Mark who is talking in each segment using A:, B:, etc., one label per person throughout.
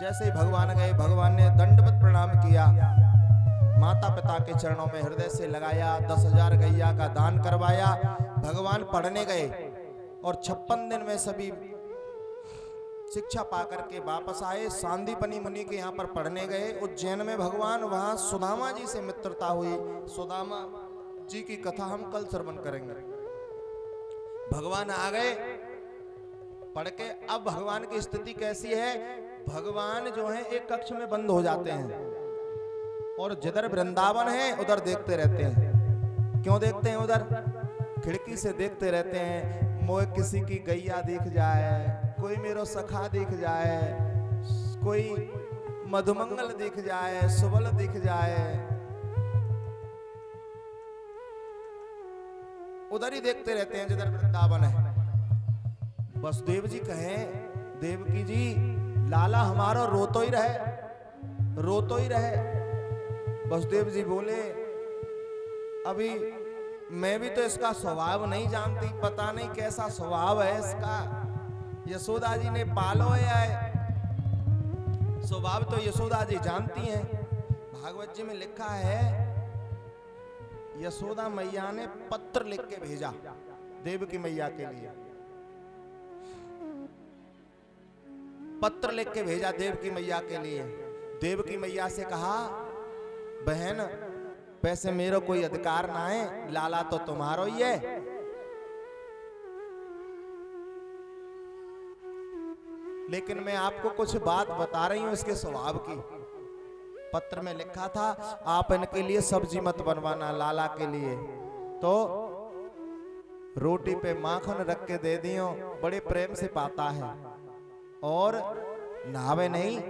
A: जैसे ही भगवान गए, भगवान ने दंडवत प्रणाम किया, माता पिता के चरणों में हृदय से लगाया, 10,000 गैया का दान करवाया। भगवान पढ़ने गए और 56 दिन में सभी शिक्षा पाकर के वापस आए। सांदीपनी मुनि के यहाँ पर पढ़ने गए उज्जैन में भगवान, वहां सुदामा जी से मित्रता हुई। सुदामा जी की कथा हम कल श्रवण करेंगे। भगवान आ गए पढ़ के। अब भगवान की स्थिति कैसी है, भगवान जो है एक कक्ष में बंद हो जाते हैं और जिधर वृंदावन है उधर देखते रहते हैं। क्यों देखते हैं उधर? खिड़की से देखते रहते हैं, मोए किसी की गैया दिख जाए, कोई मेरो सखा दिख जाए, कोई मधुमंगल दिख जाए, सुबल दिख जाए, उधर ही देखते रहते हैं जिधर वृंदावन है। वसुदेव जी कहें, देवकी जी लाला हमारा रोतो ही रहे, रोतो ही रहे। वसुदेव जी बोले, अभी मैं भी तो इसका स्वभाव नहीं जानती, पता नहीं कैसा स्वभाव है इसका। यशोदा जी ने पालो है, स्वभाव तो यशोदा जी जानती हैं। भागवत जी में लिखा है, यशोदा मैया ने पत्र लिख के भेजा देवकी मैया के लिए, पत्र लिख के भेजा देवकी मैया के लिए। देवकी मैया से कहा, बहन वैसे मेरा कोई अधिकार ना है, लाला तो तुम्हारो ही है, लेकिन मैं आपको कुछ बात बता रही हूं इसके स्वभाव की। पत्र में लिखा था, आप इनके लिए सब्जी मत बनवाना लाला के लिए, तो रोटी पे माखन रख के दे दियो, बड़े प्रेम से पाता है, और नहावे नहीं,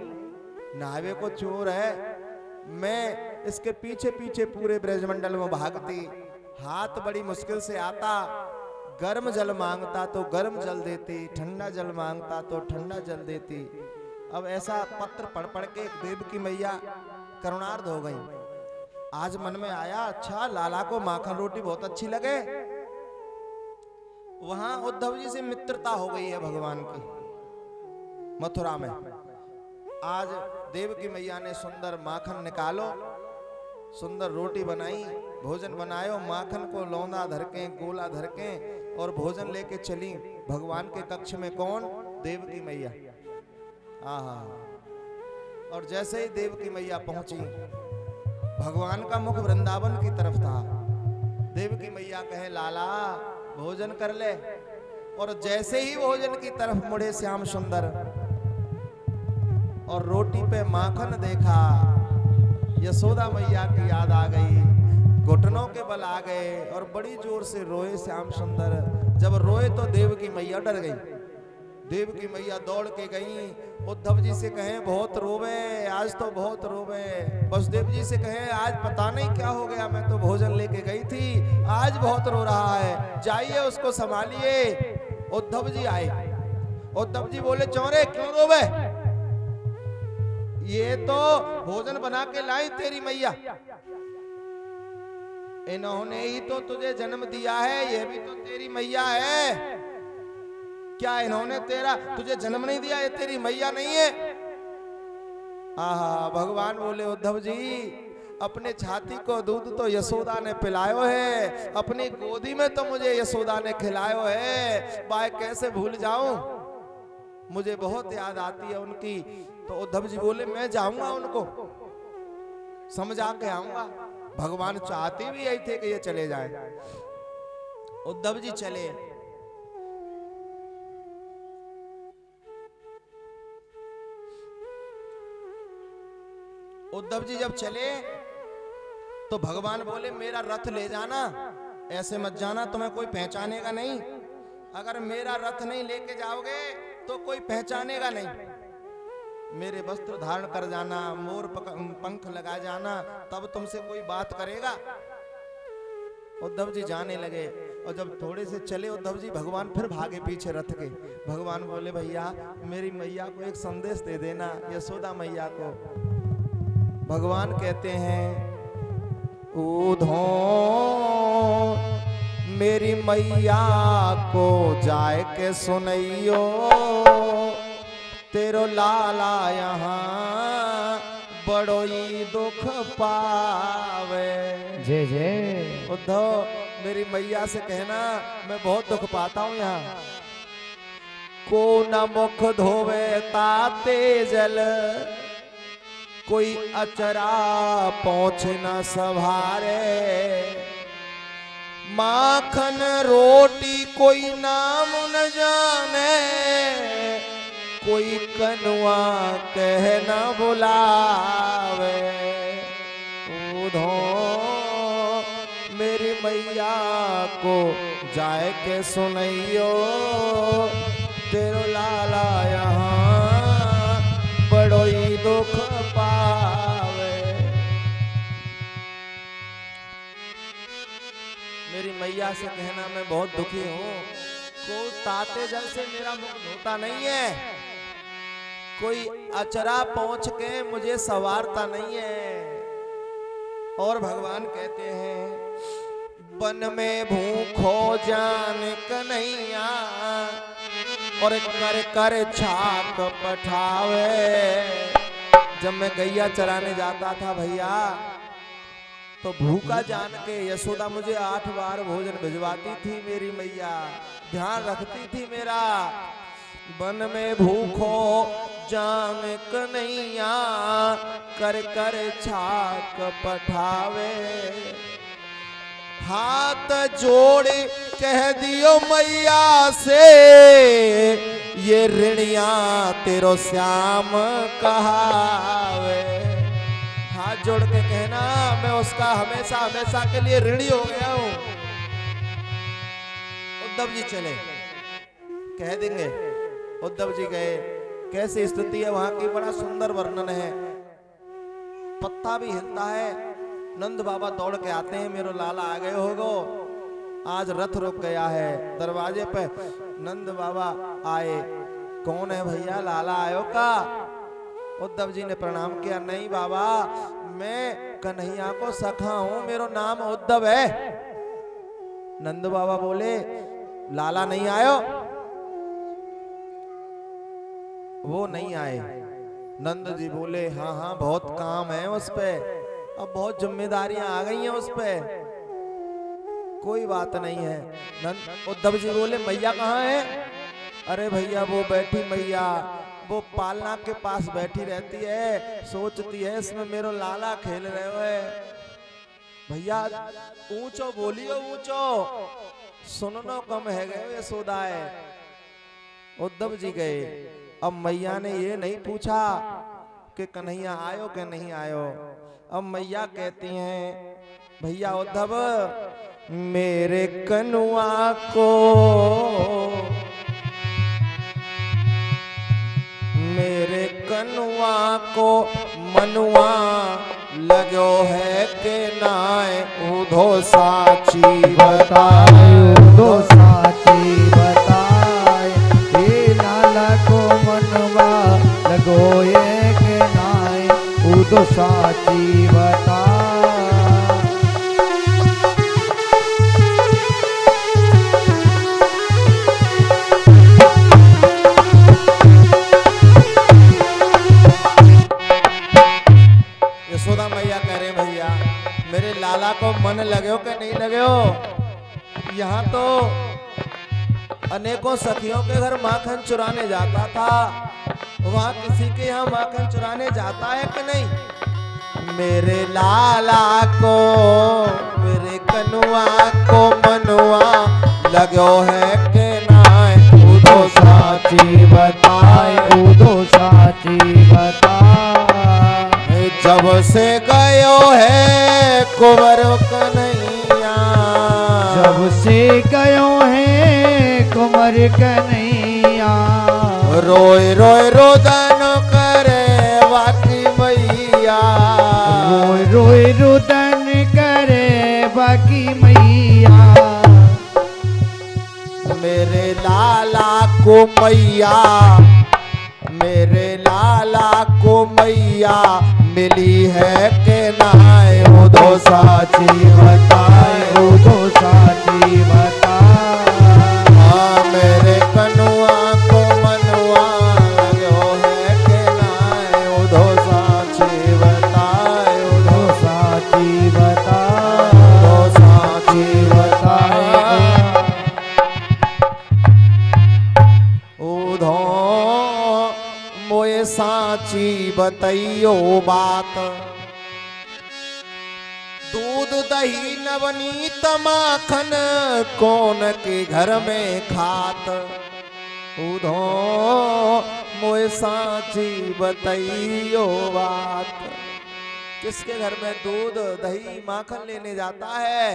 A: नहावे को चोर है। मैं इसके पीछे पीछे पूरे ब्रजमंडल में भागती, हाथ बड़ी मुश्किल से आता, गर्म जल मांगता तो गर्म जल देती, ठंडा जल मांगता तो ठंडा जल देती। अब ऐसा पत्र पढ़ पढ़ के देवकी मैया करुणार्ध हो गई। आज मन में आया, अच्छा लाला को माखन रोटी बहुत अच्छी लगे। वहां उद्धव जी से मित्रता हो गई है भगवान की मथुरा में। आज देवकी मैया ने सुंदर माखन निकालो, सुंदर रोटी बनाई, भोजन बनायो, माखन को लौंदा धर के, गोला धर के और भोजन लेके चली भगवान के कक्ष में। कौन? देवकी मैया। आहा, और जैसे ही देवकी मैया पहुंची, भगवान का मुख वृंदावन की तरफ था। देवकी मैया कहे, लाला भोजन कर ले, और जैसे ही भोजन की तरफ मुड़े श्याम सुंदर और रोटी पे माखन देखा, यशोदा मैया की याद आ गई, घुटनों के बल आ गए और बड़ी जोर से रोए श्याम सुंदर। जब रोए तो देवकी मैया डर गई। देवकी मैया दौड़ के गई, उद्धव जी से कहें बहुत रोवे, आज तो बहुत रोवे। वसुदेव जी से कहें, आज पता नहीं क्या हो गया, मैं तो भोजन लेके गई थी, आज बहुत रो रहा है, जाइए उसको संभालिए। उद्धव जी आए, उद्धव जी बोले, चौरे क्यों रोवे? ये तो भोजन बना के लाई तेरी मैया, इन्होंने ही तो तुझे जन्म दिया है, ये भी तो तेरी मैया है। क्या इन्होंने तेरा तुझे जन्म नहीं दिया? ये तेरी मैया नहीं है? आहा, भगवान बोले, उद्धव जी अपने छाती को दूध तो यशोदा ने पिलायो है, अपनी गोदी में तो मुझे यशोदा ने खिलायो है, बाय कैसे भूल जाऊं, मुझे बहुत याद आती है उनकी। तो उद्धव जी बोले, मैं जाऊंगा उनको समझा के आऊंगा। भगवान चाहते भी यही थे कि ये चले जाए। उद्धव जी चले, उद्धव जी जब चले तो भगवान बोले, मेरा रथ ले जाना, ऐसे मत जाना, तुम्हें कोई पहचानेगा नहीं। अगर मेरा रथ नहीं लेके जाओगे तो कोई पहचानेगा नहीं। मेरे वस्त्र धारण कर जाना, मोर पंख लगा जाना, तब तुमसे कोई बात करेगा। उद्धव जी जाने लगे, और जब थोड़े से चले उद्धव जी, भगवान फिर भागे पीछे रथ के। भगवान बोले, भैया मेरी मैया को एक संदेश दे देना, यशोदा मैया को। भगवान कहते हैं, उधो मेरी मैया को जाए के सुनइयो, तेरो लाला यहाँ बड़ो ही दुख पावे।
B: जय जय।
A: उद्धव मेरी मैया से कहना मैं बहुत दुख पाता हूँ यहाँ। को न मुख धोवे ताते जल, कोई अचरा पहुँच न सवारे। माखन रोटी कोई नाम न जाने, कोई कनुआ कह न बुलावे। उधो मेरी मैया को जाए के सुनैयो, तेरो लाला यहाँ बड़ो ही दुख पावे। मेरी मैया से कहना मैं बहुत दुखी हूँ। को ताते जल से मेरा मुख धोता नहीं है, कोई अचरा पहुंच के मुझे सवारता नहीं है। और भगवान कहते हैं वन में भूखो जान कन्हैया, और कर कर छाक पठावे। जब मैं गैया चराने जाता था भैया, तो भूखा जान के यशोदा मुझे 8 बार भोजन भिजवाती थी। मेरी मैया ध्यान रखती थी मेरा। वन में भूखो जान कन्हैया, कर कर छाक पठावे। हाथ जोड़ कह दियो मैया से, ये ऋणिया तेरो श्याम कहावे। हाथ जोड़ के कहना मैं उसका हमेशा हमेशा के लिए ऋणी हो गया हूं। उद्धव जी चले, कह देंगे। उद्धव जी गए, कैसी स्थिति है वहां की, बड़ा सुंदर वर्णन है। पत्ता भी हिलता है। नंद बाबा दौड़ के आते हैं, मेरो लाला आ गए होगो, आज रथ रुक गया है। दरवाजे पे नंद बाबा आए, कौन है भैया, लाला आयो का? उद्धव जी ने प्रणाम किया, नहीं बाबा मैं कन्हैया को सखा हूं, मेरो नाम उद्धव है। नंद बाबा बोले लाला नहीं आयो? वो नहीं आए। नंद जी बोले हाँ हाँ बहुत काम है उस पे, अब बहुत जिम्मेदारियां आ गई हैं उस पे, कोई बात नहीं है। उद्धव जी बोले मैया कहाँ है? अरे भैया वो बैठी मैया, वो पालना के पास बैठी रहती है, सोचती है इसमें मेरो लाला खेल रहे हुए। भैया ऊंचो बोलियो, ऊंचो सुननो कम है गए यशोदा है। उद्धव जी गए। अब मैया ने ये नहीं पूछा कि कन्हैया आयो कि नहीं आयो। अब मैया कहती हैं भैया उद्धव मेरे कनुआ को, मेरे कनुआ को मनुआ लगो है के नाय, उधो साची बताए,
B: उधो साची बताए। ये लाला को मनवा लगो ये के नाय, उधो साची बताए।
A: यशोदा मैया कह रहे भैया मेरे लाला को मन लगे हो कि नहीं लगे हो? यहाँ तो अनेकों सखियों के घर माखन चुराने जाता था, वहाँ किसी के यहाँ माखन चुराने जाता है कि नहीं? मेरे लाला को, मेरे कनुआ को मनुआ लगो है के नाय, उधो साची बताए,
B: उधो साची बताए।
A: जब से गयो है कुंवर कन्हैया,
B: जब से गयो है कुंवर कन्हैया,
A: रोए रोए रोदन करे बाकी मैया,
B: रोए रोए रुदन करे बाकी मैया।
A: मेरे लाला को मैया, मेरे लाला को मैया मिली है के नाय, उधो साची बताए,
B: उधो साची बताए।
A: हाँ मेरे कनुआ को मनुआ लगो है सांची बतैयो बात। दूध दही नवनीत माखन कौन के घर में खात। उधो मोए सांची बतैयो बात। किसके घर में दूध दही माखन लेने जाता है?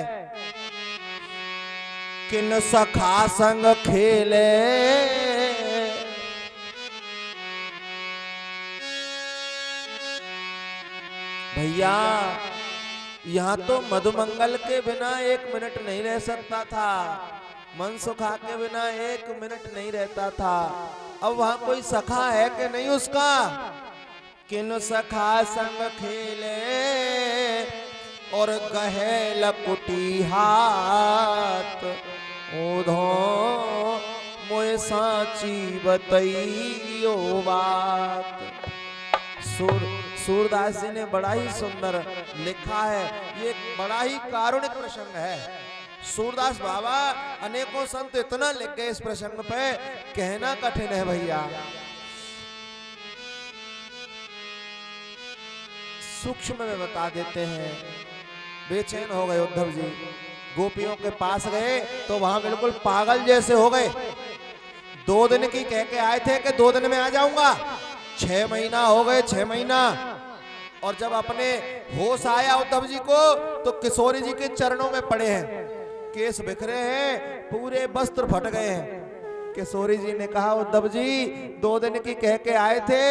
A: किन सखा संग खेले भैया। यहाँ तो मधुमंगल के बिना 1 मिनट नहीं रह सकता था, मनसुखा के बिना 1 मिनट नहीं रहता था। अब वहां कोई सखा है कि नहीं उसका? किन सखा संग खेले और गहे लकुटी हाथ। ओधो मोए सांची बतैयो बात। सूरदास जी ने बड़ा ही सुंदर लिखा है, ये बड़ा ही कारुणिक प्रसंग है। सूरदास बाबा अनेकों संत इतना लिख गए इस प्रसंग पे, कहना कठिन है भैया। सूक्ष्म में बता देते हैं। बेचैन हो गए उद्धव जी, गोपियों के पास गए तो वहां बिल्कुल पागल जैसे हो गए। 2 दिन की कह के आए थे कि 2 दिन में आ जाऊंगा, 6 महीना हो गए, 6 महीना। और जब अपने होश आया उद्धव जी को तो किशोरी जी के चरणों में पड़े हैं, केस बिखरे हैं, पूरे वस्त्र फट गए हैं। किशोरी जी ने कहा उद्धव जी 2 दिन की कह के आए थे,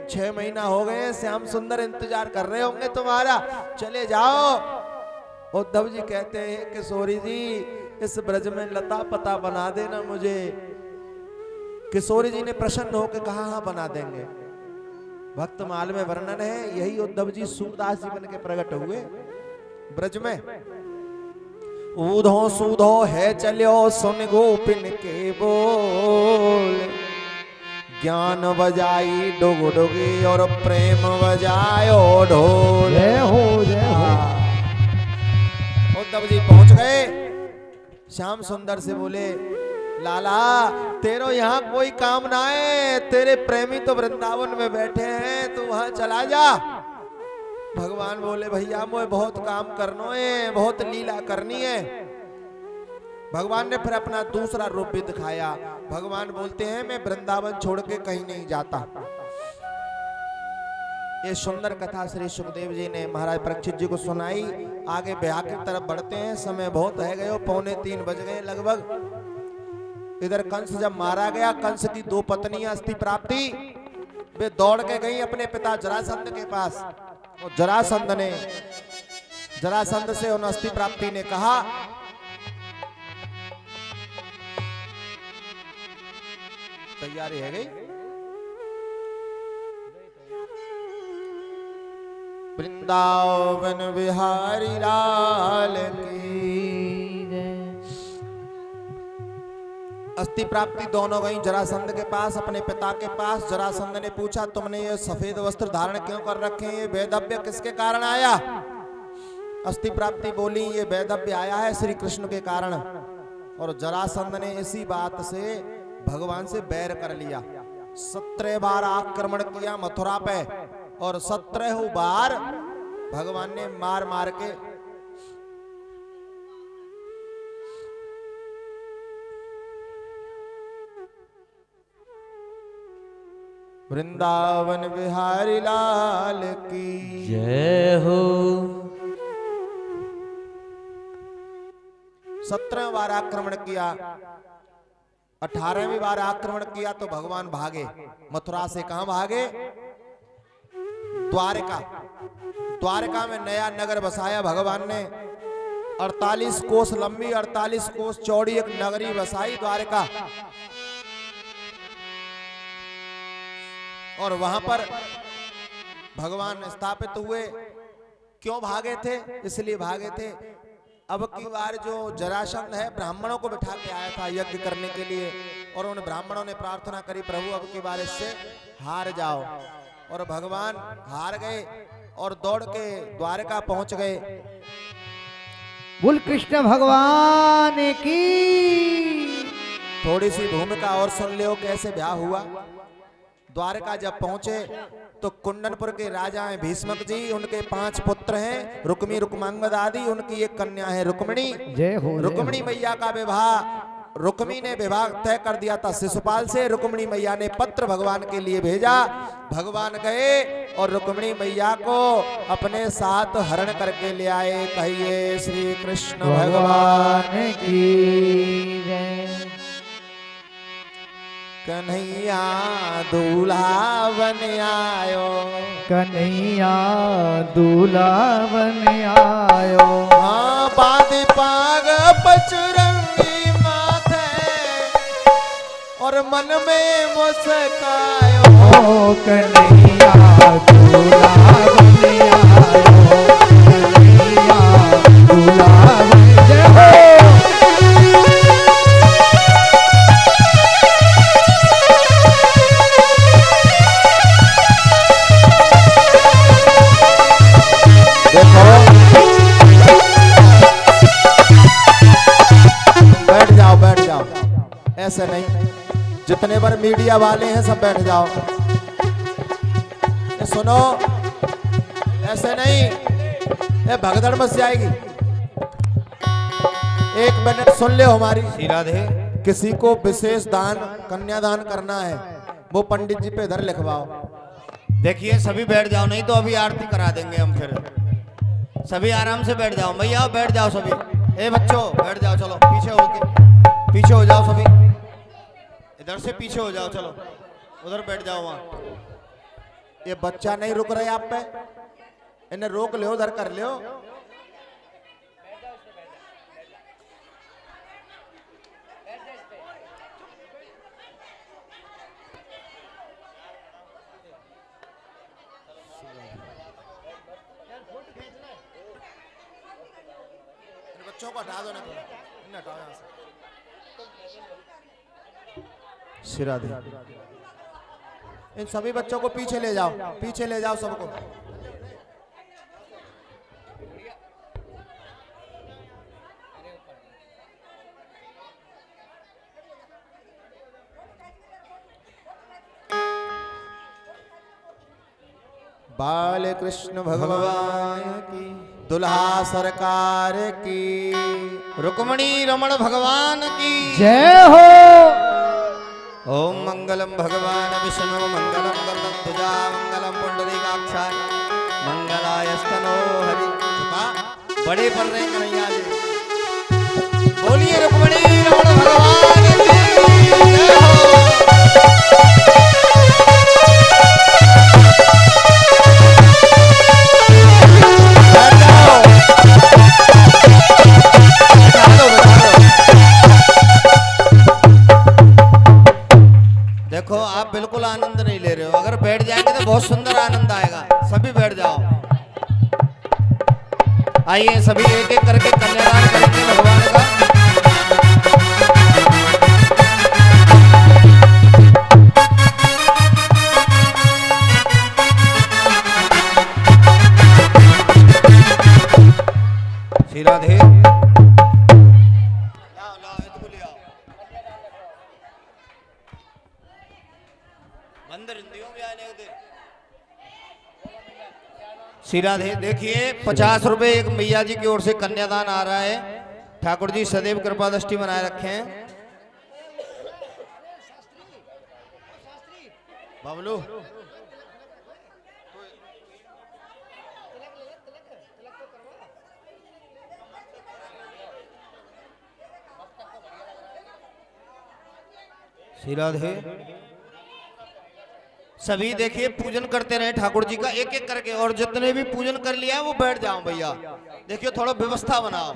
A: 6 महीना हो गए, श्याम सुंदर इंतजार कर रहे होंगे तुम्हारा, चले जाओ। उद्धव जी कहते हैं किशोरी जी इस ब्रज में लता पता बना देना मुझे। किशोरी जी ने प्रसन्न होकर कहा हाँ बना देंगे। भक्तमाल में वर्णन है, यही उद्धव जी सूरदास जी बन के प्रकट हुए ब्रज में। ऊधो सूधो है चलो सुन गोपिन के बोल। ज्ञान बजाई डुग डुगी और प्रेम बजायो ढोल।
B: जय हो जय हो।
A: उद्धव जी पहुंच गए, श्याम सुंदर से बोले लाला तेरो यहाँ कोई काम ना है, तेरे प्रेमी तो वृंदावन में बैठे हैं, तू वहां चला जा। भगवान बोले भैया मुझे बहुत काम करना है, बहुत लीला करनी है। भगवान ने फिर अपना दूसरा रूप भी दिखाया। भगवान बोलते हैं मैं वृंदावन छोड़ के कहीं नहीं जाता। ये सुंदर कथा श्री सुखदेव जी ने महाराज परीक्षित जी को सुनाई। आगे ब्याह की तरफ बढ़ते हैं, समय बहुत है गए, 2:45 बज गए लगभग। इधर कंस जब मारा गया, कंस की 2 पत्नियां अस्थि प्राप्ति, वे दौड़ के गई अपने पिता जरासंध के पास। और जरासंध से उन अस्थि प्राप्ति ने कहा तैयारी है गई। वृंदावन बिहारी लाल की जय। अस्थि प्राप्ति दोनों गई जरासंध के पास, अपने पिता के पास। जरासंध ने पूछा तुमने ये सफेद वस्त्र धारण क्यों कर रखे हैं, ये वैधव्य किसके कारण आया? अस्थि प्राप्ति बोली ये वैधव्य आया है श्री कृष्ण के कारण। और जरासंध ने इसी बात से भगवान से बैर कर लिया। 17 बार आक्रमण किया मथुरा पे और 17 बार भगवान ने मार मार के वृंदावन बिहारी लाल की
B: जय हो।
A: 17 बार आक्रमण किया, 18वीं बार आक्रमण किया तो भगवान भागे। मथुरा से कहां भागे? द्वारका। द्वारका में नया नगर बसाया भगवान ने। 48 कोस लंबी 48 कोस चौड़ी एक नगरी बसाई द्वारका। और वहां पर भगवान स्थापित हुए। क्यों भागे थे? इसलिए भागे थे अब की बार जो जरासंध है ब्राह्मणों को बिठा के आया था यज्ञ करने के लिए, और उन ब्राह्मणों ने प्रार्थना करी प्रभु अब की बार इससे हार जाओ। और भगवान हार गए और दौड़ के द्वारका पहुंच गए।
B: बोल कृष्ण भगवान की।
A: थोड़ी सी भूमिका और सुन लियो कैसे ब्याह हुआ। द्वारका जब पहुंचे तो कुंडनपुर के राजा हैं भीष्मक जी, उनके 5 पुत्र हैं, रुक्मी रुक्मांगद आदि, उनकी एक कन्या है रुक्मिणी।
B: जय हो।
A: रुक्मिणी मैया का विवाह, रुक्मी ने विवाह तय कर दिया था शिशुपाल से। रुक्मिणी मैया ने पत्र भगवान के लिए भेजा, भगवान गए और रुक्मिणी मैया को अपने साथ हरण करके ले आए। कहिए श्री कृष्ण भगवान
B: की जय।
A: कन्हैया दूल्हा बन आयो,
B: कन्हैया दूल्हा बन आयो।
A: हाँ बांध पाग पचरंगी माथे और मन में मुस्कायो।
B: ओ कन्हैया दूल्हा बन आयो, कन्हैया दूल्हा बन। जय हो।
A: बैठ जाओ, ऐसे नहीं, जितने बार मीडिया वाले हैं सब बैठ जाओ। ये सुनो, ऐसे नहीं, ये भगदड़ मच जाएगी। 1 मिनट सुन ले हमारी।
C: राधे,
A: किसी को विशेष दान कन्यादान करना है, वो पंडित जी पे इधर लिखवाओ।
C: देखिए सभी बैठ जाओ, नहीं तो अभी आरती करा देंगे हम फिर। सभी आराम से बैठ जाओ, भैया बैठ जाओ सभी। ए बच्चों बैठ जाओ, चलो पीछे हो जाओ सभी, इधर से पीछे हो जाओ, चलो उधर बैठ जाओ वहां।
A: ये बच्चा नहीं रुक रहे आप पे, इन्हें रोक ले, उधर कर ले। बच्चों को हटा दो ना, थोड़ा इन्हें हटाओ यहाँ से। श्रीराधे, इन सभी बच्चों को पीछे ले जाओ, पीछे ले जाओ सबको। बाल कृष्ण भगवान की, दुल्हा सरकार की,
C: रुक्मिणी रमण भगवान की
B: जय हो।
C: ओम मंगलम भगवान विष्णु मंगलम गरुड़ध्वजा मंगलम पुंडरीकाक्षाय मंगलाय स्तनो हरि। बड़े पढ़ रहे हैं कन्हैया जी। बोलिए रुक्मिणी रमण भगवान की जय हो। देखो आप बिल्कुल आनंद नहीं ले रहे हो, अगर बैठ जाएंगे तो बहुत सुंदर आनंद आएगा। सभी बैठ जाओ, आइए सभी एक एक करके कन्यादान करेंगे भगवान का। श्री राधे, श्री राधे। देखिए 50 रुपए एक मैया जी की ओर से कन्यादान आ रहा है। ठाकुर जी सदैव कृपा दृष्टि बनाए रखे हैं। बाबलू श्री राधे। सभी देखिए पूजन करते रहे ठाकुर जी का एक एक करके, और जितने भी पूजन कर लिया है वो बैठ जाओ भैया। देखिए थोड़ा व्यवस्था बनाओ।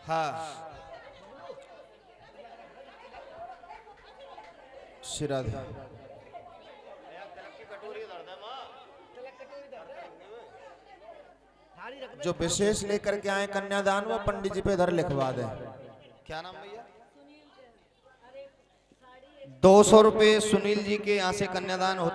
C: हाँ
A: श्री राधे। जो विशेष लेकर के आए कन्यादान, वो पंडित जी पे इधर लिखवा दें।
C: क्या नाम भैया? 200 रुपए सुनील जी के यहाँ से कन्यादान होता